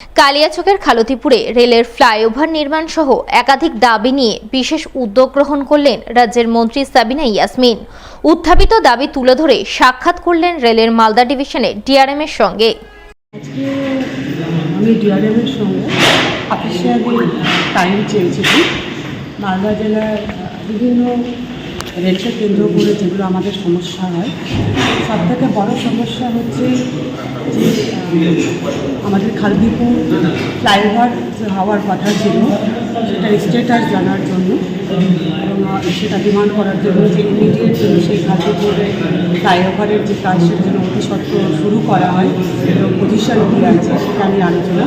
কালিয়াচকের খালতীপুরে রেলের ফ্লাইওভার নির্মাণ সহ একাধিক দাবি নিয়ে বিশেষ উদ্যোগ গ্রহণ করলেন রাজ্যের মন্ত্রী সাবিনা ইয়াসমিন। উত্থাপিত দাবি তুলে ধরে সাক্ষাৎ করলেন রেলের মালদা ডিভিশনের ডিআরএম এর সঙ্গে। আজকে আমি ডিআরএম এর সঙ্গে অফিসিয়ালি টাইম চেয়েছিলাম। মালদা জেলার বিভিন্ন রেলকে কেন্দ্র করে যেগুলো আমাদের সমস্যা হয়, সবথেকে বড় সমস্যা হচ্ছে যে আমাদের খালদীপুর ফ্লাইওভার হওয়ার কথা ছিল, সেটার স্ট্যাটাস জানার জন্য এবং সেটা ডিমান্ড করার জন্য যে ইমিডিয়েট সেই খালদীপুরে ফ্লাইওভারের যে কাজ সেটার জন্য অতি সত্ত্বর শুরু করা হয় এবং পজিশন কী আছে সেটা নিয়ে আলোচনা।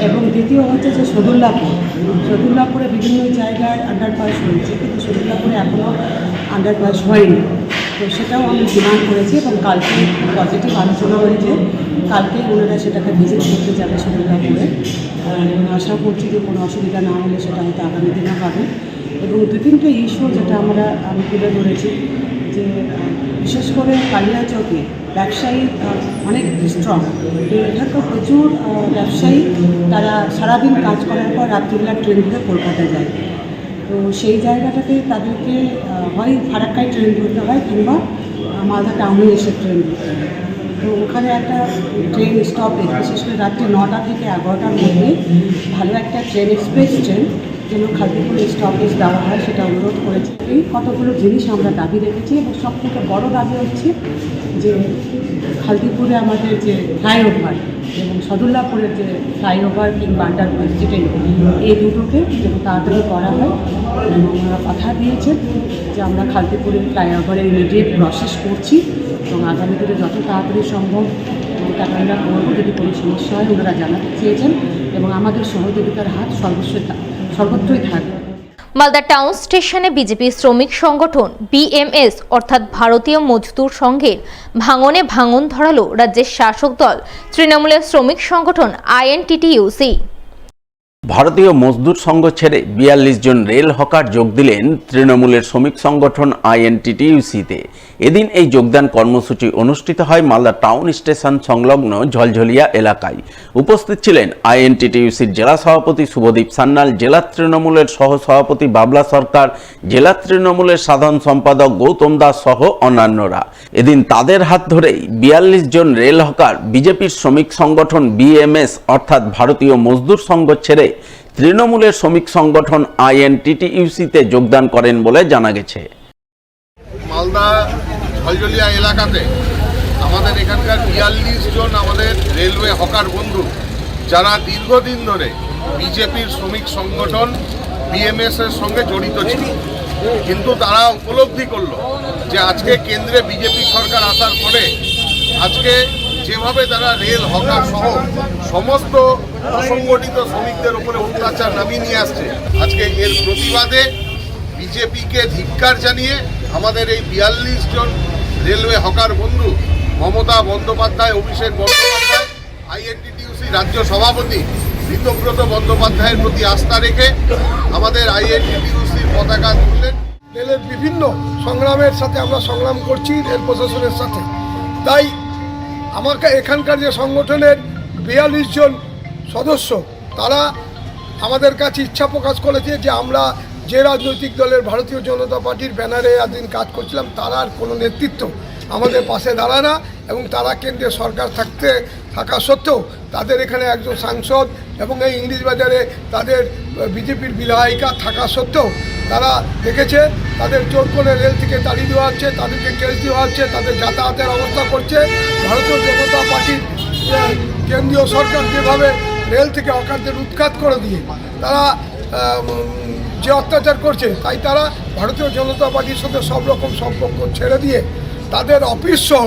এবং দ্বিতীয় হচ্ছে যে সদুল্লাপুরে বিভিন্ন জায়গায় আন্ডারপাস হয়েছে, কিন্তু সদুল্লাপুরে এখনও আন্ডারপাস হয়নি। তো সেটাও আমি ডিমান্ড করেছি এবং কালকে পজিটিভ আলোচনা হয়েছে। কালকেই ওনারা সেটাকে ভিজিট করতে যাবে সদুল্লাপুরে। আশা করছি যে কোনো অসুবিধা না হলে সেটা হয়তো আগামী দিনে হবে। এবং দু তিনটে ইস্যু যেটা আমি তুলে ধরেছি, যে বিশেষ করে কালিয়াচকে ব্যবসায়ী অনেক স্ট্রং। এখানকার প্রচুর ব্যবসায়ী তারা সারাদিন কাজ করার পর রাত্রিবেলা ট্রেন ধরে কলকাতা যায়। তো সেই জায়গাটাতে তাদেরকে হয় ফারাক্কায় ট্রেন ধরতে হয় কিংবা মালদা টাউনে এসে ট্রেন ধরতে হয়। তো ওখানে একটা ট্রেন স্টপেজ, বিশেষ করে রাত্রি 9টা থেকে 11টার মধ্যে ভালো একটা ট্রেন এক্সপ্রেস ট্রেন যেন খালদীপুরে স্টপেজ দেওয়া হয় সেটা অনুরোধ করেছি। এই কতগুলো জিনিস আমরা দাবি রেখেছি এবং সবথেকে বড় দাবি হচ্ছে যে খালদীপুরে আমাদের যে ফ্লাইওভার এবং সদুল্লাপুরের যে ফ্লাইওভার কিংবা আন্ডারপাস যেটাই, এই দুটোকে যেন তাড়াতাড়ি করা হয়। এবং ওনারা কথা দিয়েছেন যে আমরা খালদীপুরের ফ্লাইওভারের ইমিডিয়েট প্রসেস করছি এবং আগামী দিনে যত তাড়াতাড়ি সম্ভব টাকা আমরা করবো। যদি কোনো সমস্যা হয় ওনারা জানাতে চেয়েছেন এবং আমাদের সহযোগিতার হাত সর্বত্রই থাকবে। মালদা টাউন স্টেশনে বিজেপি শ্রমিক সংগঠন বিএমএস অর্থাৎ ভারতীয় মজদুর সংঘের ভাঙনে ভাঙন ধরালো রাজ্যের শাসক দল তৃণমূলের শ্রমিক সংগঠন আইএনটিটিইউসি। ভারতীয় মজদুর সংঘ ছেড়ে ৪২ জন রেল হকার যোগ দিলেন তৃণমূলের শ্রমিক সংগঠন আইএনটিটিইউসিতে। এদিন এই যোগদান কর্মসূচি অনুষ্ঠিত হয় মালদা টাউন স্টেশন সংলগ্ন ঝলঝলিয়া এলাকায়। উপস্থিত ছিলেন আইএনটিটিইউসির জেলা সভাপতি শুভদীপ সান্যাল, জেলা তৃণমূলের সহ সভাপতি বাবলা সরকার, জেলা তৃণমূলের সাধারণ সম্পাদক গৌতম দাস সহ অন্যান্যরা। এদিন তাদের হাত ধরেই ৪২ জন রেল হকার বিজেপির শ্রমিক সংগঠন বিএমএস অর্থাৎ ভারতীয় মজদুর সংঘ ছেড়ে তৃণমূলের শ্রমিক সংগঠন আইএনটিটিইউসিতে যোগদান করেন বলে জানা গেছে। মালদা ঝলঝলিয়া এলাকাতে আমাদের এখানকার ৪২ জন আমাদের রেলওয়ে হকার বন্ধু, যারা দীর্ঘদিন ধরে বিজেপির শ্রমিক সংগঠন বিএমএস এর সঙ্গে জড়িত ছিল, কিন্তু তারা উপলব্ধি করলো যে আজকে কেন্দ্রে বিজেপি সরকার আসার পরে আজকে যেভাবে তারা রেল হকার সহ সমস্ত অসংগঠিত শ্রমিকদের উপরে অত্যাচার নামিয়ে নিয়ে আসছে, আজকে এর প্রতিবাদে বিজেপিকে ধিক্কার জানিয়ে আমাদের এই ৪২ জন রেলওয়ে হকার বন্ধু মমতা বন্দ্যোপাধ্যায়, অভিষেক বন্দ্যোপাধ্যায়, আইএনটিটিইউসি রাজ্য সভাপতি ঋতব্রত বন্দ্যোপাধ্যায়ের প্রতি আস্থা রেখে আমাদের আইএনটিটিইউসির পতাকা তুললেন। রেলের বিভিন্ন সংগ্রামের সাথে আমরা সংগ্রাম করছি রেল প্রশাসনের সাথে। তাই আমাকে এখানকার যে সংগঠনের ৪২ জন সদস্য, তারা আমাদের কাছে ইচ্ছা প্রকাশ করেছে যে আমরা যে রাজনৈতিক দলের ভারতীয় জনতা পার্টির ব্যানারে এতদিন কাজ করছিলাম, তার আর কোনো নেতৃত্ব আমাদের পাশে দাঁড়ায় না এবং তারা কেন্দ্রে সরকার থাকা সত্ত্বেও তাদের এখানে একজন সাংসদ এবং এই ইংলিশ বাজারে তাদের বিজেপির বিধায়িকা থাকা সত্ত্বেও তারা দেখেছে তাদের জোর করে রেল থেকে তাড়িয়ে দেওয়া হচ্ছে, তাদেরকে কেস দেওয়া হচ্ছে, তাদের যাতায়াতের অবস্থা করছে। ভারতীয় জনতা পার্টির কেন্দ্রীয় সরকার যেভাবে রেল থেকে হকারদের উৎখাত করে দিয়ে তারা যে অত্যাচার করছে, তাই তারা ভারতীয় জনতা পার্টির সাথে সব রকম সম্পর্ক ছেড়ে দিয়ে তাদের অফিস সহ,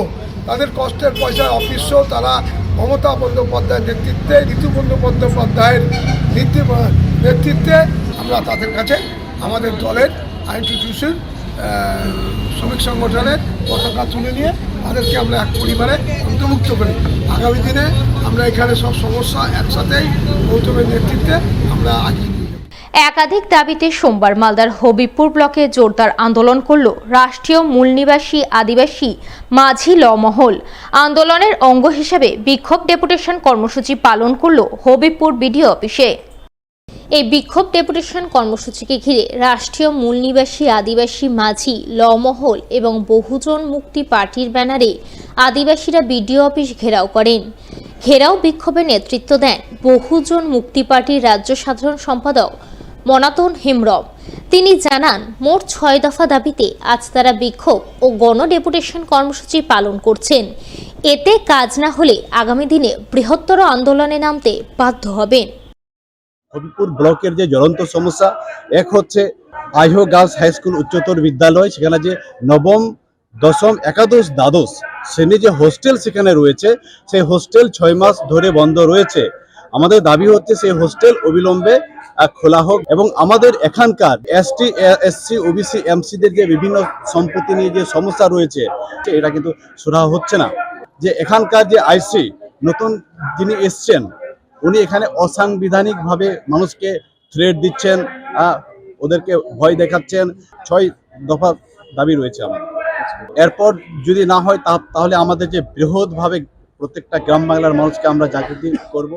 তাদের কষ্টের পয়সার অফিস সহ তারা মমতা বন্দ্যোপাধ্যায়ের নেতৃত্বে, ঋতু বন্দ্যোপাধ্যায়ের নেতৃত্বে আমরা তাদের কাছে আমাদের দলের আইএনটিটিইউসির শ্রমিক সংগঠনের পতাকা তুলে নিয়ে তাদেরকে আমরা এক পরিবারে অন্তর্ভুক্ত করি। আগামী দিনে আমরা এখানে সব সমস্যা একসাথেই গৌতমের নেতৃত্বে আমরা আগিয়ে নিয়ে যাব। একাধিক দাবিতে সোমবার মালদার হবিবপুর ব্লকে জোরদার আন্দোলন করল রাষ্ট্রীয় মূল নিবাসী আদিবাসী মাঝি লমহল। আন্দোলনের অঙ্গ হিসেবে বিক্ষোভ ডেপুটেশন কর্মসূচি পালন করল হবিবপুর বিডিও অফিসে। এই বিক্ষোভ ডেপুটেশন কর্মসূচিকে ঘিরে রাষ্ট্রীয় মূল নিবাসী আদিবাসী মাঝি লমহল এবং বহুজন মুক্তি পার্টির ব্যানারে আদিবাসীরা বিডিও অফিস ঘেরাও করেন। ঘেরাও বিক্ষোভে নেতৃত্ব দেন বহুজন মুক্তি পার্টির রাজ্য সাধারণ সম্পাদক মনাতন হেমব্রম। তিনি জানান, মোট 6 দফা দাবিতে আজ তারা বিক্ষোভ ও গণ ডেপুটেশন কর্মসূচি পালন করছেন। এতে কাজ না হলে আগামী দিনে বৃহত্তর আন্দোলনে নামতে বাধ্য হবেন। হবিবপুর ব্লকের যে জ্বলন্ত সমস্যা, এক হচ্ছে আইহো গার্লস হাই স্কুল উচ্চতর বিদ্যালয়, সেখানে যে নবম, দশম, একাদশ, দ্বাদশ শ্রেণী যে হোস্টেল সেখানে রয়েছে, সেই হোস্টেল 6 মাস ধরে বন্ধ রয়েছে। আমাদের দাবি হচ্ছে সেই হোস্টেল অবিলম্বে খোলা হোক এবং আমাদের এখানকার এসটি, এসসি, ওবিসি, এমসিদের যে বিভিন্ন সম্পত্তি নিয়ে যে সমস্যা রয়েছে, এটা কিন্তু সুরাহা হচ্ছে না। যে এখানকার যে আইসি নতুন যিনি এসছেন, উনি এখানে অসাংবিধানিকভাবে মানুষকে থ্রেট দিচ্ছেন, ওদেরকে ভয় দেখাচ্ছেন। 6 দফা দাবি রয়েছে আমাদের। এরপর যদি না হয় তাহলে আমাদের যে বৃহৎভাবে প্রত্যেকটা গ্রাম বাংলার মানুষকে আমরা জাগৃতি করব।